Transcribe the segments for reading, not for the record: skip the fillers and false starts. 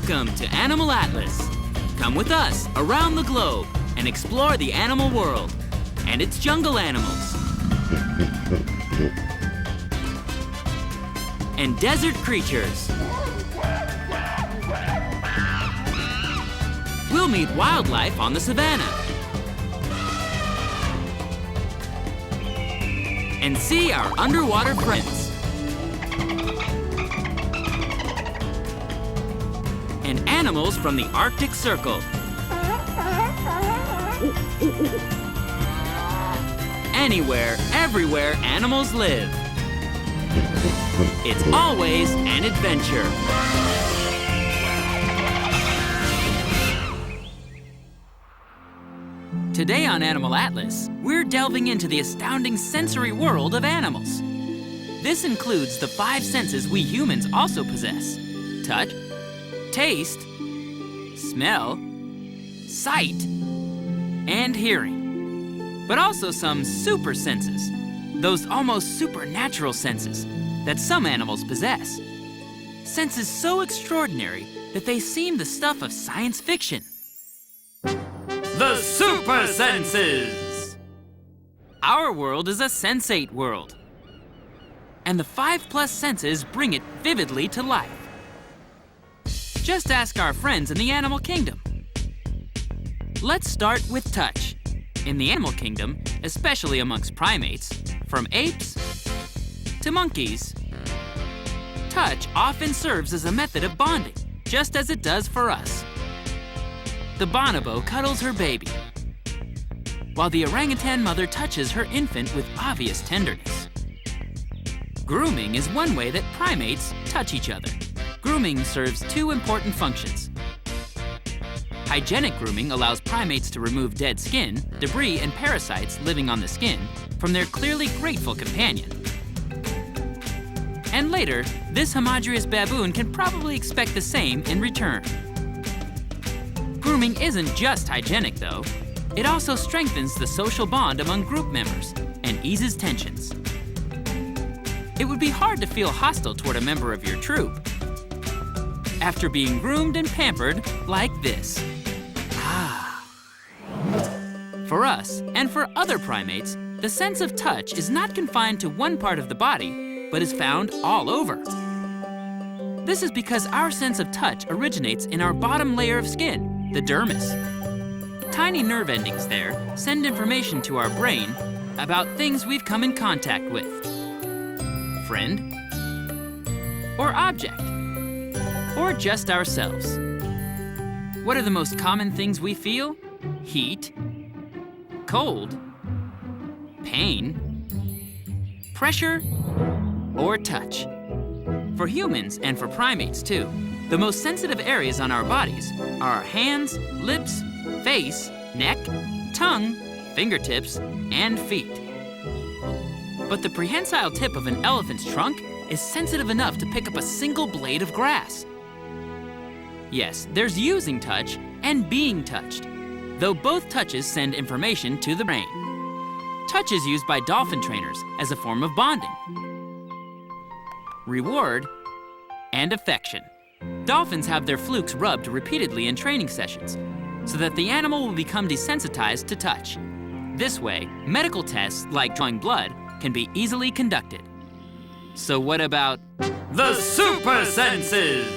Welcome to Animal Atlas. Come with us around the globe and explore the animal world and its jungle animals and desert creatures. We'll meet wildlife on the savannah and see our underwater friends. And animals from the Arctic Circle. Anywhere, everywhere animals live. It's always an adventure. Today on Animal Atlas, we're delving into the astounding sensory world of animals. This includes the 5 senses we humans also possess: touch, taste, smell, sight, and hearing. But also some super senses, those almost supernatural senses that some animals possess. Senses so extraordinary that they seem the stuff of science fiction. The super senses! Our world is a sensate world. And the 5+ senses bring it vividly to life. Just ask our friends in the animal kingdom. Let's start with touch. In the animal kingdom, especially amongst primates, from apes to monkeys, touch often serves as a method of bonding, just as it does for us. The bonobo cuddles her baby, while the orangutan mother touches her infant with obvious tenderness. Grooming is one way that primates touch each other. Grooming serves 2 important functions. Hygienic grooming allows primates to remove dead skin, debris, and parasites living on the skin from their clearly grateful companion. And later, this homogeneous baboon can probably expect the same in return. Grooming isn't just hygienic, though. It also strengthens the social bond among group members and eases tensions. It would be hard to feel hostile toward a member of your troop after being groomed and pampered like this. For us, and for other primates, the sense of touch is not confined to one part of the body, but is found all over. This is because our sense of touch originates in our bottom layer of skin, the dermis. Tiny nerve endings there send information to our brain about things we've come in contact with. Friend, or object, or just ourselves. What are the most common things we feel? Heat, cold, pain, pressure, or touch. For humans and for primates too, the most sensitive areas on our bodies are our hands, lips, face, neck, tongue, fingertips, and feet. But the prehensile tip of an elephant's trunk is sensitive enough to pick up a single blade of grass. Yes, there's using touch and being touched, though both touches send information to the brain. Touch is used by dolphin trainers as a form of bonding, reward, and affection. Dolphins have their flukes rubbed repeatedly in training sessions so that the animal will become desensitized to touch. This way, medical tests like drawing blood can be easily conducted. So what about the super senses?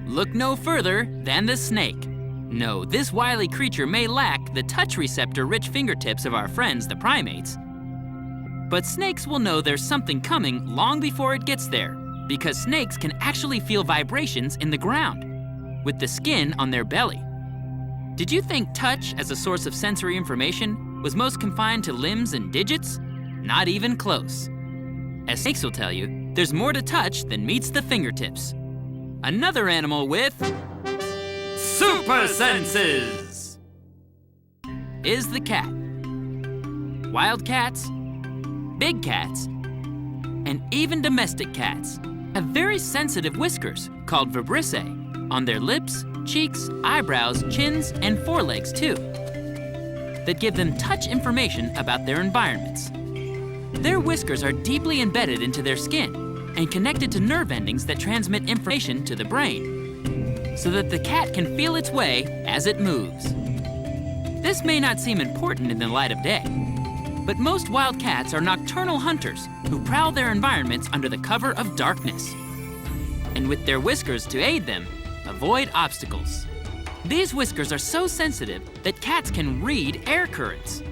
Look no further than the snake. No, this wily creature may lack the touch receptor-rich fingertips of our friends, the primates. But snakes will know there's something coming long before it gets there, because snakes can actually feel vibrations in the ground, with the skin on their belly. Did you think touch as a source of sensory information was most confined to limbs and digits? Not even close. As snakes will tell you, there's more to touch than meets the fingertips. Another animal with super senses is the cat. Wild cats, big cats, and even domestic cats have very sensitive whiskers called vibrissae on their lips, cheeks, eyebrows, chins, and forelegs too, that give them touch information about their environments. Their whiskers are deeply embedded into their skin and connected to nerve endings that transmit information to the brain. so that the cat can feel its way as it moves. This may not seem important in the light of day, but most wild cats are nocturnal hunters who prowl their environments under the cover of darkness. And with their whiskers to aid them, avoid obstacles. These whiskers are so sensitive that cats can read air currents.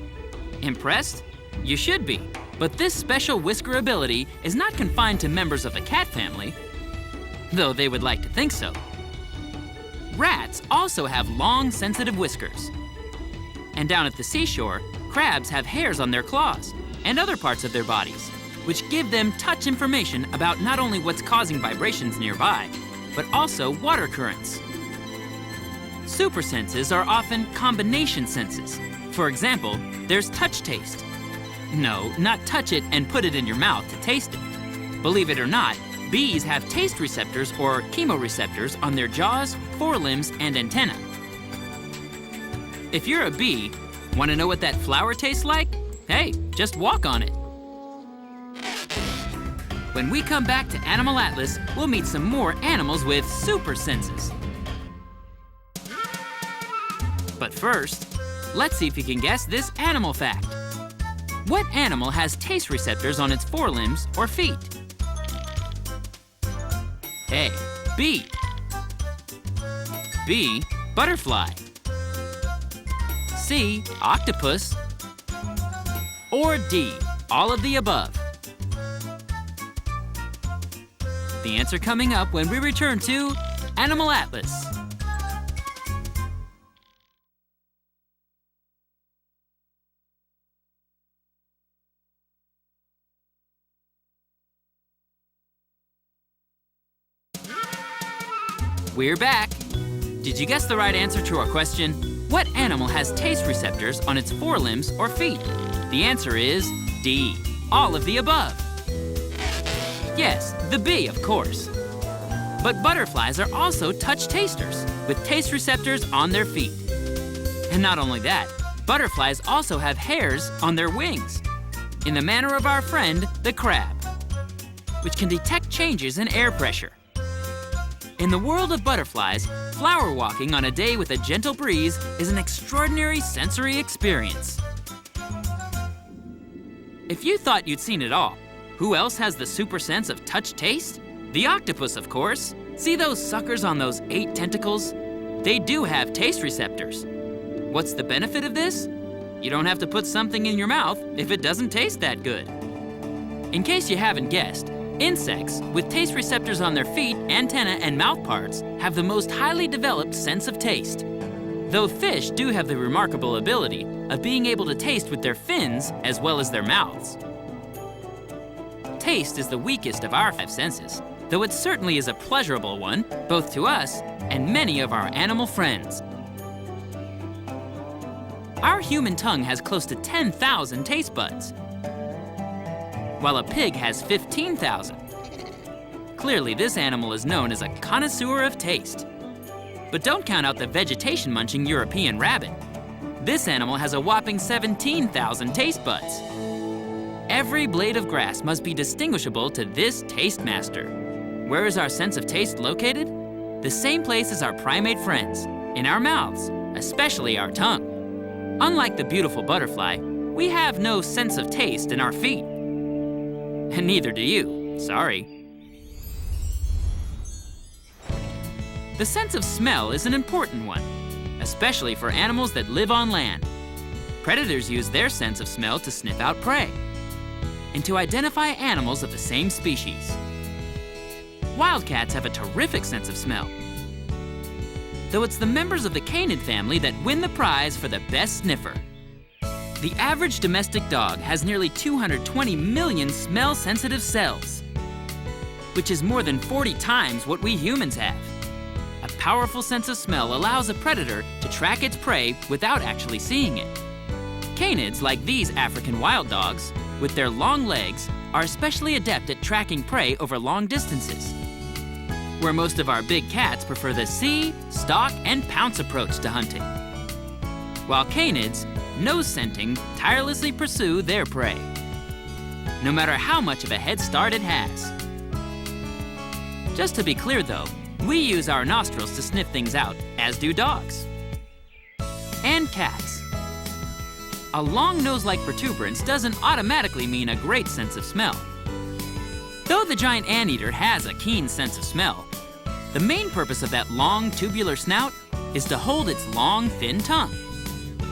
Impressed? You should be, but this special whisker ability is not confined to members of the cat family, though they would like to think so. Rats also have long, sensitive whiskers. And down at the seashore, crabs have hairs on their claws and other parts of their bodies, which give them touch information about not only what's causing vibrations nearby, but also water currents. Super senses are often combination senses. For example, there's touch taste. No, not touch it and put it in your mouth to taste it. Believe it or not, bees have taste receptors or chemoreceptors on their jaws, forelimbs, and antennae. If you're a bee, want to know what that flower tastes like? Hey, just walk on it. When we come back to Animal Atlas, we'll meet some more animals with super senses. But first, let's see if you can guess this animal fact. What animal has taste receptors on its forelimbs or feet? A. Bee. B. Butterfly. C. Octopus. Or D. All of the above. The answer coming up when we return to Animal Atlas. We're back. Did you guess the right answer to our question? What animal has taste receptors on its forelimbs or feet? The answer is D, all of the above. Yes, the bee, of course. But butterflies are also touch tasters with taste receptors on their feet. And not only that, butterflies also have hairs on their wings, in the manner of our friend, the crab, which can detect changes in air pressure. In the world of butterflies, flower walking on a day with a gentle breeze is an extraordinary sensory experience. If you thought you'd seen it all, who else has the super sense of touch taste? The octopus, of course. See those suckers on those 8 tentacles? They do have taste receptors. What's the benefit of this? You don't have to put something in your mouth if it doesn't taste that good. In case you haven't guessed, insects with taste receptors on their feet, antennae, and mouth parts have the most highly developed sense of taste. Though fish do have the remarkable ability of being able to taste with their fins as well as their mouths. Taste is the weakest of our 5 senses, though it certainly is a pleasurable one, both to us and many of our animal friends. Our human tongue has close to 10,000 taste buds, while a pig has 15,000. Clearly, this animal is known as a connoisseur of taste. But don't count out the vegetation-munching European rabbit. This animal has a whopping 17,000 taste buds. Every blade of grass must be distinguishable to this taste master. Where is our sense of taste located? The same place as our primate friends, in our mouths, especially our tongue. Unlike the beautiful butterfly, we have no sense of taste in our feet. And neither do you, sorry. The sense of smell is an important one, especially for animals that live on land. Predators use their sense of smell to sniff out prey and to identify animals of the same species. Wildcats have a terrific sense of smell, though it's the members of the canid family that win the prize for the best sniffer. The average domestic dog has nearly 220 million smell-sensitive cells, which is more than 40 times what we humans have. A powerful sense of smell allows a predator to track its prey without actually seeing it. Canids, like these African wild dogs, with their long legs, are especially adept at tracking prey over long distances, where most of our big cats prefer the see, stalk, and pounce approach to hunting. While canids, nose scenting, tirelessly pursue their prey, no matter how much of a head start it has. Just to be clear though, We use our nostrils to sniff things out, as do dogs. And cats. A long nose-like protuberance doesn't automatically mean a great sense of smell. Though the giant anteater has a keen sense of smell, the main purpose of that long, tubular snout is to hold its long, thin tongue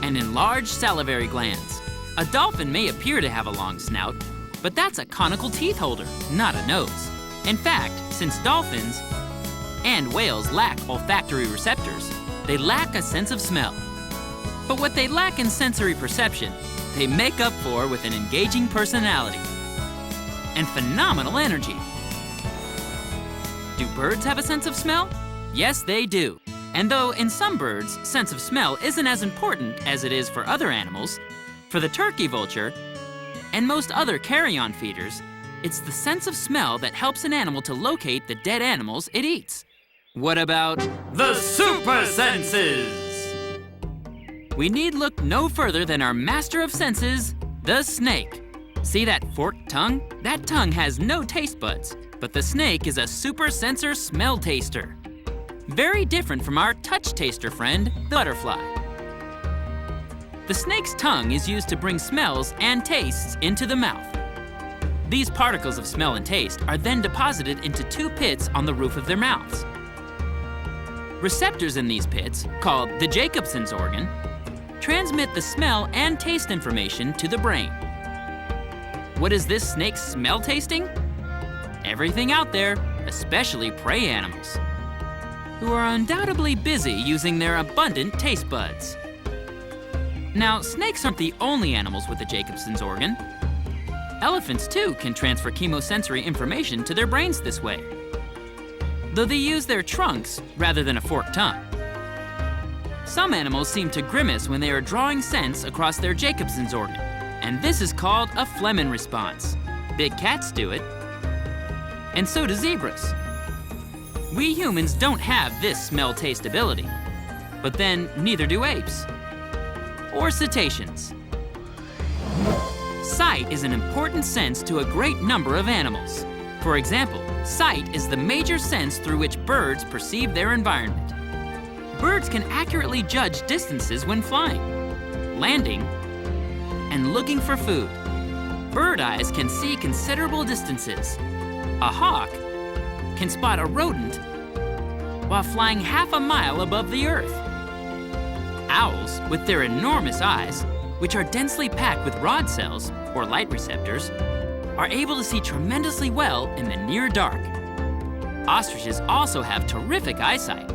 and enlarged salivary glands. A dolphin may appear to have a long snout, but that's a conical teeth holder, not a nose. In fact, since dolphins and whales lack olfactory receptors, they lack a sense of smell. But what they lack in sensory perception, they make up for with an engaging personality and phenomenal energy. Do birds have a sense of smell? Yes, they do. And though in some birds, sense of smell isn't as important as it is for other animals, for the turkey vulture and most other carrion feeders, it's the sense of smell that helps an animal to locate the dead animals it eats. What about the super senses? We need look no further than our master of senses, the snake. See that forked tongue? That tongue has no taste buds, but the snake is a super sensor smell taster. Very different from our touch taster friend, the butterfly. The snake's tongue is used to bring smells and tastes into the mouth. These particles of smell and taste are then deposited into two pits on the roof of their mouths. Receptors in these pits, called the Jacobson's organ, transmit the smell and taste information to the brain. What is this snake's smell tasting? Everything out there, especially prey animals, who are undoubtedly busy using their abundant taste buds. Now, snakes aren't the only animals with the Jacobson's organ. Elephants, too, can transfer chemosensory information to their brains this way, though they use their trunks rather than a forked tongue. Some animals seem to grimace when they are drawing scents across their Jacobson's organ, and this is called a Flehmen response. Big cats do it, and so do zebras. We humans don't have this smell-taste ability, but then neither do apes or cetaceans. Sight is an important sense to a great number of animals. For example, sight is the major sense through which birds perceive their environment. Birds can accurately judge distances when flying, landing, and looking for food. Bird eyes can see considerable distances. A hawk can spot a rodent while flying half a mile above the earth. Owls, with their enormous eyes, which are densely packed with rod cells, or light receptors, are able to see tremendously well in the near dark. Ostriches also have terrific eyesight.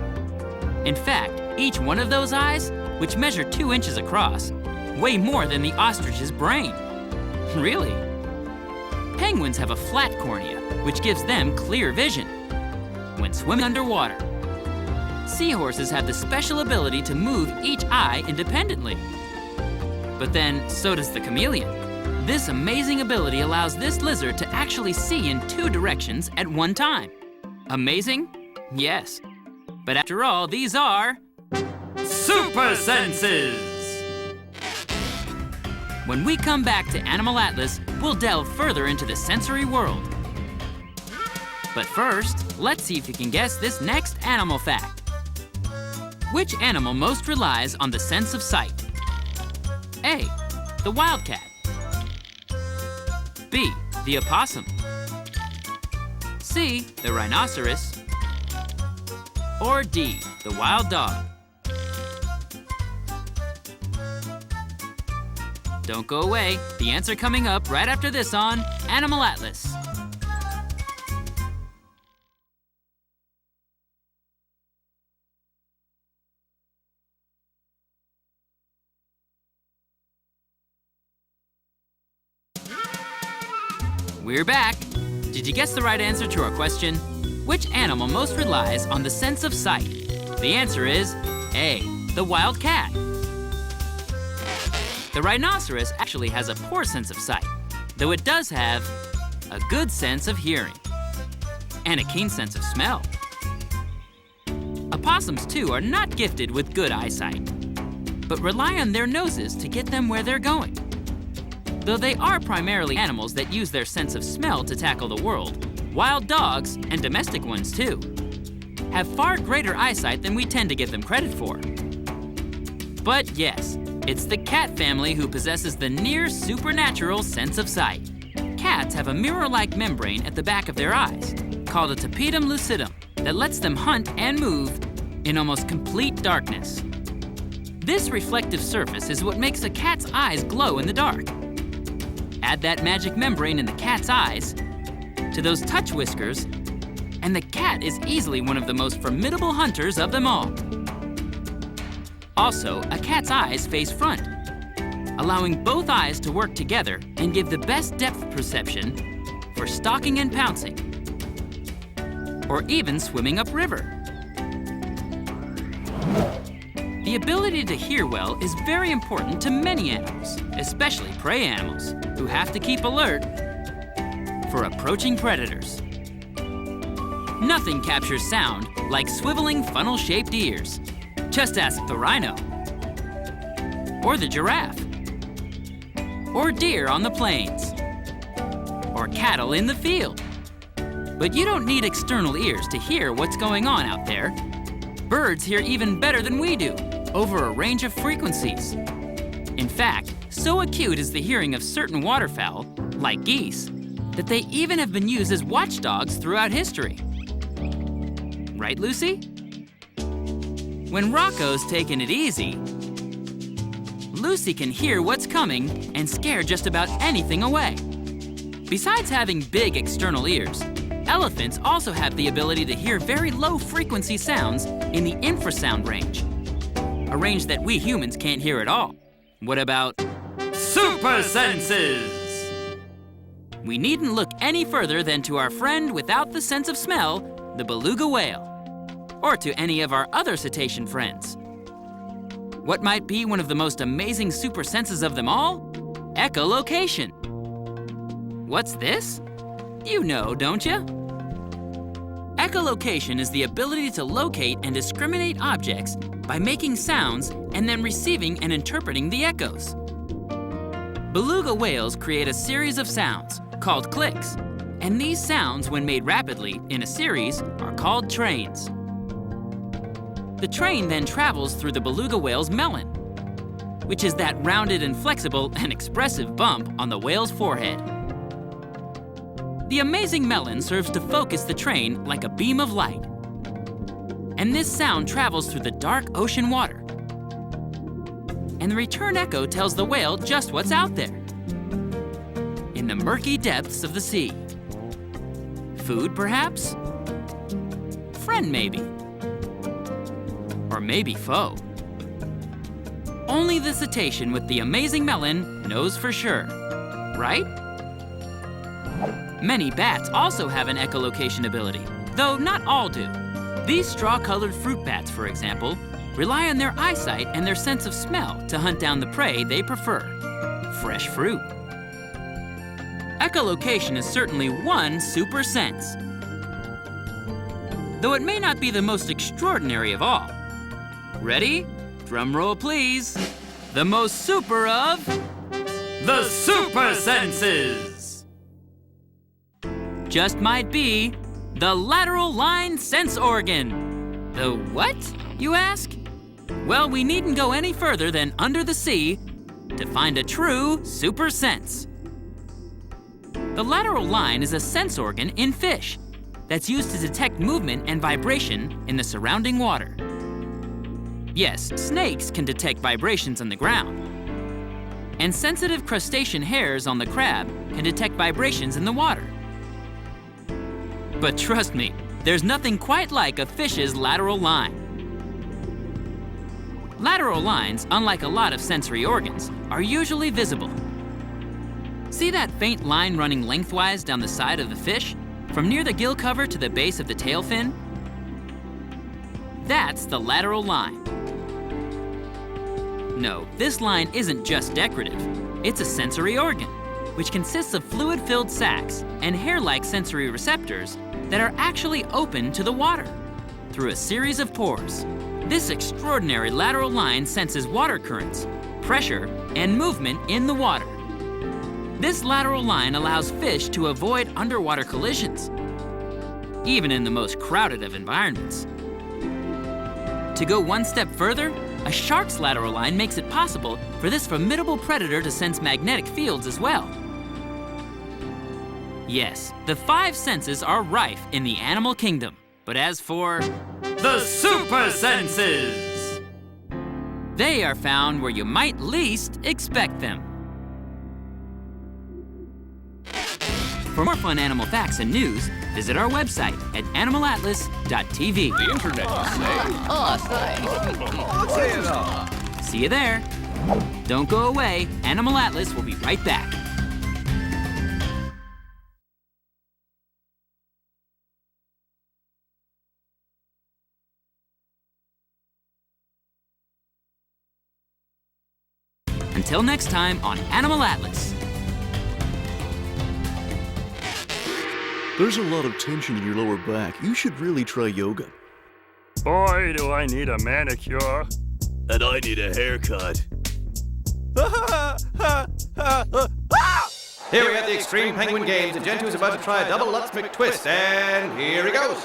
In fact, each one of those eyes, which measure 2 inches across, weigh more than the ostrich's brain. Really? Penguins have a flat cornea, which gives them clear vision when swimming underwater. Seahorses have the special ability to move each eye independently. But then, so does the chameleon. This amazing ability allows this lizard to actually see in 2 directions at one time. Amazing? Yes. But after all, these are super senses! When we come back to Animal Atlas, we'll delve further into the sensory world. But first, let's see if you can guess this next animal fact. Which animal most relies on the sense of sight? A, the wildcat. B, the opossum. C, the rhinoceros. Or D, the wild dog. Don't go away. The answer coming up right after this on Animal Atlas. We're back. Did you guess the right answer to our question? Which animal most relies on the sense of sight? The answer is A, the wild cat. The rhinoceros actually has a poor sense of sight, though it does have a good sense of hearing and a keen sense of smell. Opossums, too, are not gifted with good eyesight, but rely on their noses to get them where they're going. Though they are primarily animals that use their sense of smell to tackle the world, wild dogs, and domestic ones too, have far greater eyesight than we tend to give them credit for. But yes, it's the cat family who possesses the near supernatural sense of sight. Cats have a mirror-like membrane at the back of their eyes, called a tapetum lucidum, that lets them hunt and move in almost complete darkness. This reflective surface is what makes a cat's eyes glow in the dark. Add that magic membrane in the cat's eyes to those touch whiskers, and the cat is easily one of the most formidable hunters of them all. Also, a cat's eyes face front, allowing both eyes to work together and give the best depth perception for stalking and pouncing, or even swimming upriver. The ability to hear well is very important to many animals, especially prey animals, who have to keep alert for approaching predators. Nothing captures sound like swiveling funnel-shaped ears. Just ask the rhino, or the giraffe, or deer on the plains, or cattle in the field. But you don't need external ears to hear what's going on out there. Birds hear even better than we do, over a range of frequencies. In fact, so acute is the hearing of certain waterfowl, like geese, that they even have been used as watchdogs throughout history. Right, Lucy? When Rocco's taking it easy, Lucy can hear what's coming and scare just about anything away. Besides having big external ears, elephants also have the ability to hear very low-frequency sounds in the infrasound range, a range that we humans can't hear at all. What about super senses? We needn't look any further than to our friend without the sense of smell, the beluga whale, or to any of our other cetacean friends. What might be one of the most amazing super senses of them all? Echolocation. What's this? You know, don't you? Echolocation is the ability to locate and discriminate objects by making sounds and then receiving and interpreting the echoes. Beluga whales create a series of sounds called clicks, and these sounds, when made rapidly in a series, are called trains. The train then travels through the beluga whale's melon, which is that rounded and flexible and expressive bump on the whale's forehead. The amazing melon serves to focus the train like a beam of light. And this sound travels through the dark ocean water. And the return echo tells the whale just what's out there, in the murky depths of the sea. Food, perhaps? Friend, maybe. Or maybe foe. Only the cetacean with the amazing melon knows for sure, right? Many bats also have an echolocation ability, though not all do. These straw-colored fruit bats, for example, rely on their eyesight and their sense of smell to hunt down the prey they prefer, fresh fruit. Echolocation is certainly one super sense, though it may not be the most extraordinary of all. Ready? Drum roll, please. The most super of the super senses just might be the lateral line sense organ. The what, you ask? Well, we needn't go any further than under the sea to find a true super sense. The lateral line is a sense organ in fish that's used to detect movement and vibration in the surrounding water. Yes, snakes can detect vibrations on the ground. And sensitive crustacean hairs on the crab can detect vibrations in the water. But trust me, there's nothing quite like a fish's lateral line. Lateral lines, unlike a lot of sensory organs, are usually visible. See that faint line running lengthwise down the side of the fish, from near the gill cover to the base of the tail fin? That's the lateral line. No, this line isn't just decorative. It's a sensory organ, which consists of fluid-filled sacs and hair-like sensory receptors that are actually open to the water through a series of pores. This extraordinary lateral line senses water currents, pressure, and movement in the water. This lateral line allows fish to avoid underwater collisions, even in the most crowded of environments. To go one step further, a shark's lateral line makes it possible for this formidable predator to sense magnetic fields as well. Yes, the 5 senses are rife in the animal kingdom. But as for the super senses, they are found where you might least expect them. For more fun animal facts and news, visit our website at animalatlas.tv. The internet is safe. See you there. Don't go away. Animal Atlas will be right back. Until next time on Animal Atlas. There's a lot of tension in your lower back. You should really try yoga. Boy, do I need a manicure. And I need a haircut. Here we are at the Extreme Penguin Games, and Gentoo is about to try a double Lutz McTwist, and here he goes.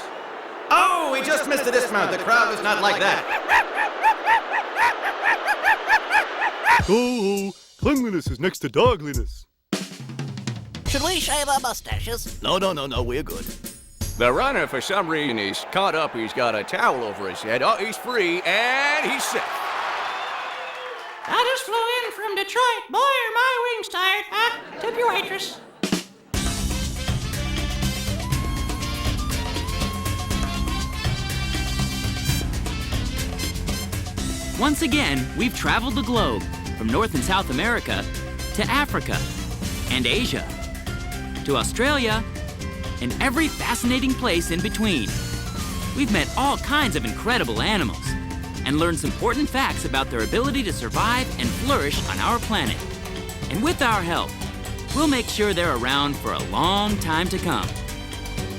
Oh, he just missed the dismount. The crowd is not like that. Oh, cleanliness is next to dogliness. Should we shave our mustaches? No, we're good. The runner, for some reason, is caught up. He's got a towel over his head. Oh, he's free, and he's safe. I just flew in from Detroit. Boy, are my wings tired, huh? Tip your waitress. Once again, we've traveled the globe, from North and South America to Africa and Asia to Australia and every fascinating place in between. We've met all kinds of incredible animals and learned some important facts about their ability to survive and flourish on our planet. And with our help, we'll make sure they're around for a long time to come.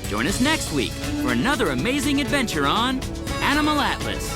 Join us next week for another amazing adventure on Animal Atlas.